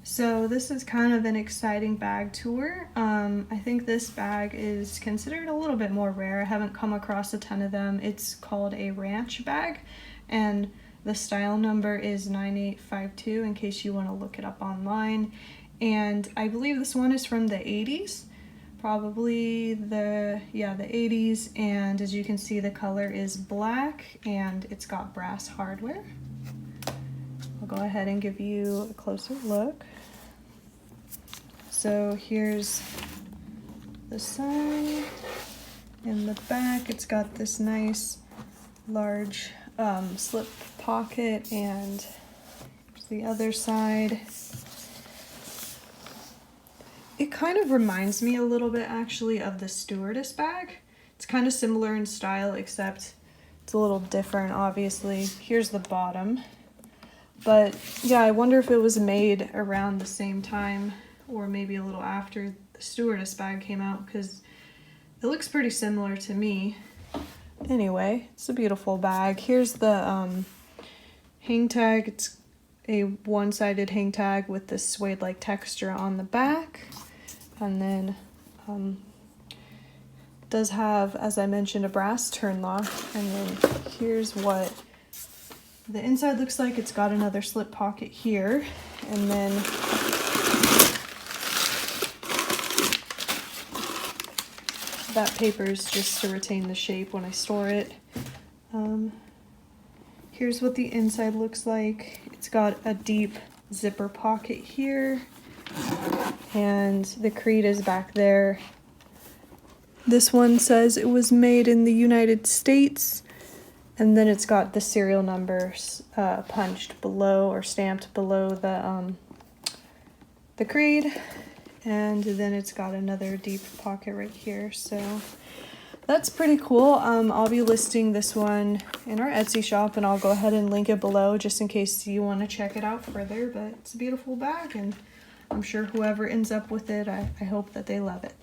So this is kind of an exciting bag tour. I think this bag is considered a little bit more rare. I haven't come across a ton of them. It's called a ranch bag, and the style number is 9852 in case you want to look it up online. And I believe this one is from the 80s, probably the 80s. And as you can see, the color is black and it's got brass hardware. I'll go ahead and give you a closer look. So here's the side. In the back, it's got this nice large slip pocket, and the other side. It kind of reminds me a little bit actually of the stewardess bag. It's kind of similar in style, except it's a little different, obviously. Here's the bottom. But yeah, I wonder if it was made around the same time or maybe a little after the stewardess bag came out, because it looks pretty similar to me. Anyway, it's a beautiful bag. Here's the hang tag. It's a one-sided hang tag with this suede-like texture on the back. And then does have, as I mentioned, a brass turn lock. And then here's what the inside looks like. It's got another slip pocket here, and then that paper is just to retain the shape when I store it. Here's what the inside looks like. It's got a deep zipper pocket here, and the Creed is back there. This one says it was made in the United States. And then it's got the serial numbers punched below or stamped below the Creed. And then it's got another deep pocket right here. So that's pretty cool. I'll be listing this one in our Etsy shop, and I'll go ahead and link it below just in case you want to check it out further. But it's a beautiful bag, and I'm sure whoever ends up with it, I hope that they love it.